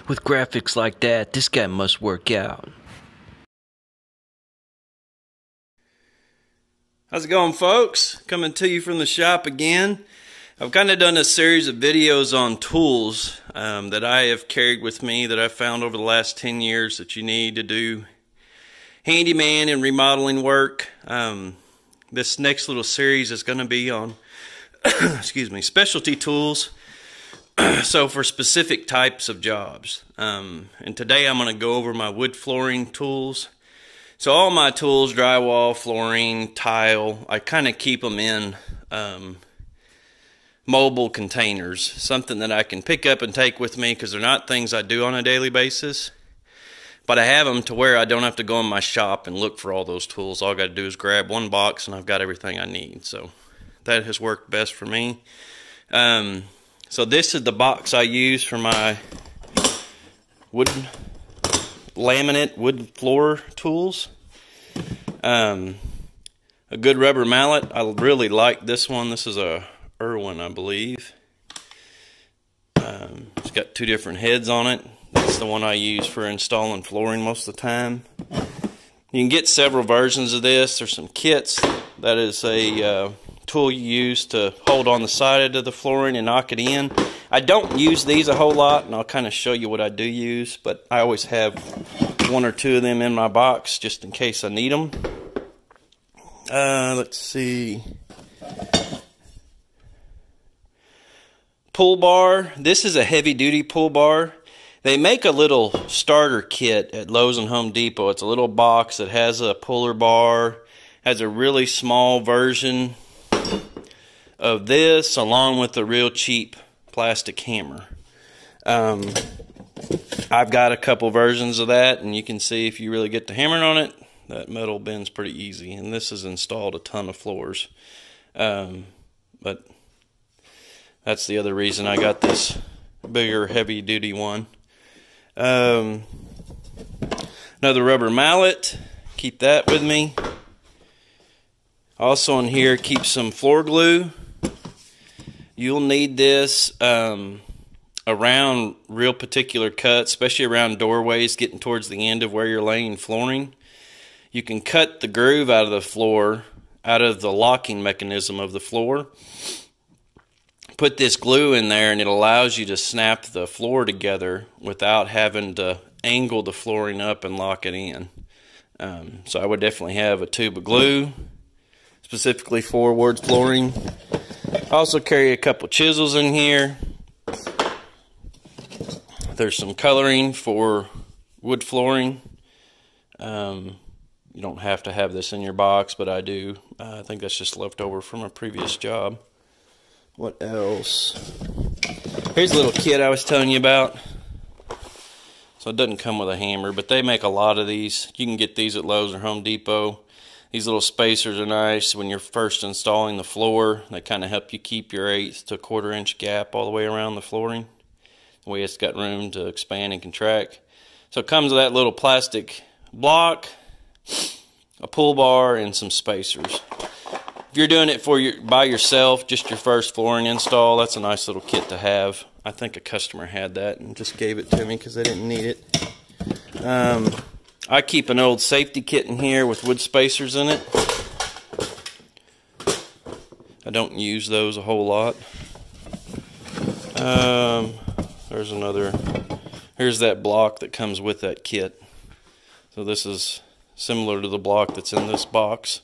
With graphics like that, this guy must work out. How's it going, folks? Coming to you from the shop again. I've kind of done a series of videos on tools that I have carried with me that I've found over the last 10 years that you need to do handyman and remodeling work. This next little series is going to be on excuse me, specialty tools. So for specific types of jobs. And today I'm going to go over my wood flooring tools. So all my tools, drywall, flooring, tile, I kind of keep them in mobile containers. Something that I can pick up and take with me because they're not things I do on a daily basis. But I have them to where I don't have to go in my shop and look for all those tools. All I got to do is grab one box and I've got everything I need. So that has worked best for me. So this is the box I use for my laminate wood floor tools. A good rubber mallet. I really like this one. This is a Irwin, I believe. It's got two different heads on it. That's the one I use for installing flooring most of the time. You can get several versions of this. There's some kits. That is a tool you use to hold on the side of the flooring and knock it in. I don't use these a whole lot, and I'll kind of show you what I do use, but I always have one or two of them in my box just in case I need them. Let's see. Pull bar. This is a heavy duty pull bar. They make a little starter kit at Lowe's and Home Depot. It's a little box that has a puller bar, has a really small version of this along with a real cheap plastic hammer. I've got a couple versions of that, and you can see if you really get to hammering on it, that metal bends pretty easy. And this has installed a ton of floors. But that's the other reason I got this bigger heavy duty one. Another rubber mallet, keep that with me. Also in here, keep some floor glue. You'll need this around real particular cuts, especially around doorways, getting towards the end of where you're laying flooring. You can cut the groove out of the floor, out of the locking mechanism of the floor. Put this glue in there and it allows you to snap the floor together without having to angle the flooring up and lock it in. So I would definitely have a tube of glue, specifically for wood flooring. I also carry a couple chisels in here. There's some coloring for wood flooring. You don't have to have this in your box, but I do. I think that's just left over from a previous job. What else? Here's a little kit I was telling you about. So it doesn't come with a hammer, but they make a lot of these. You can get these at Lowe's or Home Depot. These little spacers are nice when you're first installing the floor. They kind of help you keep your 1/8 to 1/4 inch gap all the way around the flooring. The way it's got room to expand and contract. So it comes with that little plastic block, a pull bar, and some spacers. If you're doing it by yourself, just your first flooring install, that's a nice little kit to have. I think a customer had that and just gave it to me because they didn't need it. I keep an old safety kit in here with wood spacers in it. I don't use those a whole lot. There's another. Here's that block that comes with that kit. So this is similar to the block that's in this box.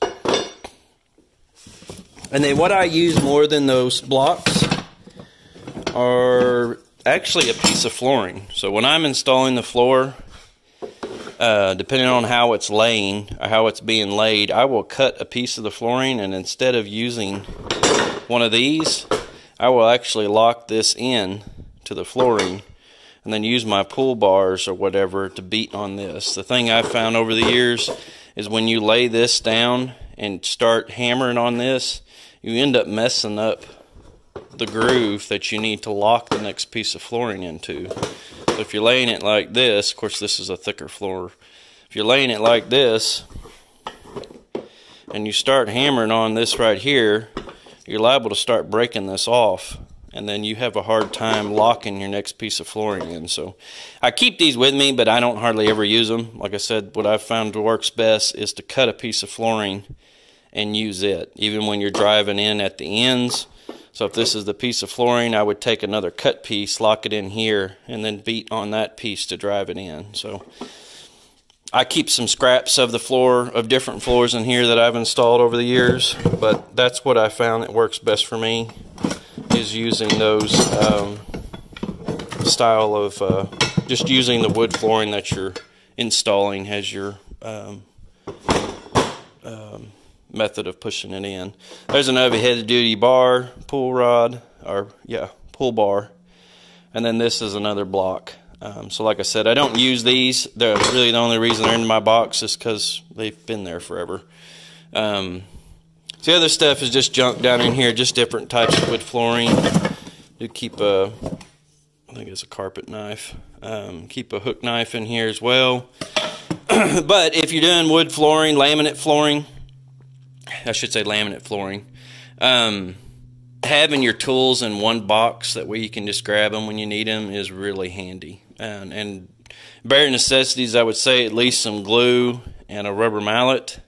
And then what I use more than those blocks are actually a piece of flooring. So when I'm installing the floor, depending on how it's laying or how it's being laid, I will cut a piece of the flooring, and instead of using one of these, I will actually lock this in to the flooring and then use my pull bars or whatever to beat on this. The thing I've found over the years is when you lay this down and start hammering on this, you end up messing up the groove that you need to lock the next piece of flooring into. So if you're laying it like this, of course this is a thicker floor, if you're laying it like this and you start hammering on this right here, you're liable to start breaking this off and then you have a hard time locking your next piece of flooring in. So I keep these with me, but I don't hardly ever use them. Like I said, what I've found works best is to cut a piece of flooring and use it, even when you're driving in at the ends. So if this is the piece of flooring, I would take another cut piece, lock it in here, and then beat on that piece to drive it in. So I keep some scraps of the floor, of different floors in here that I've installed over the years, but that's what I found that works best for me, is using those style of just using the wood flooring that you're installing as your method of pushing it in. There's another heavy duty bar, pull rod, or yeah, pull bar, and then this is another block. So like I said, I don't use these. They're really the only reason they're in my box is because they've been there forever. So the other stuff is just junk down in here, just different types of wood flooring. You keep a, I think it's a carpet knife. Keep a hook knife in here as well. But if you're doing wood flooring, laminate flooring, I should say laminate flooring, having your tools in one box, that way you can just grab them when you need them, is really handy. And bare necessities, I would say at least some glue and a rubber mallet,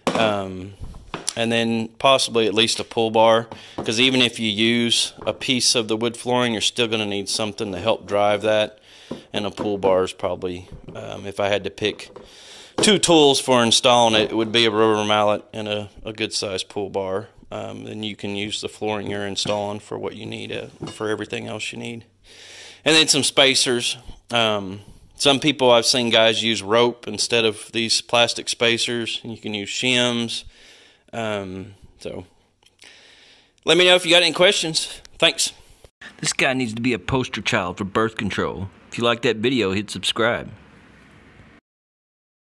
and then possibly at least a pull bar, because even if you use a piece of the wood flooring, you're still going to need something to help drive that, and a pull bar is probably, if I had to pick two tools for installing it, it would be a rubber mallet and a good sized pull bar. Then you can use the flooring you're installing for what you need, for everything else you need. And then some spacers. Some people, I've seen guys use rope instead of these plastic spacers, and you can use shims. So let me know if you got any questions. Thanks. This guy needs to be a poster child for birth control. If you like that video, hit subscribe.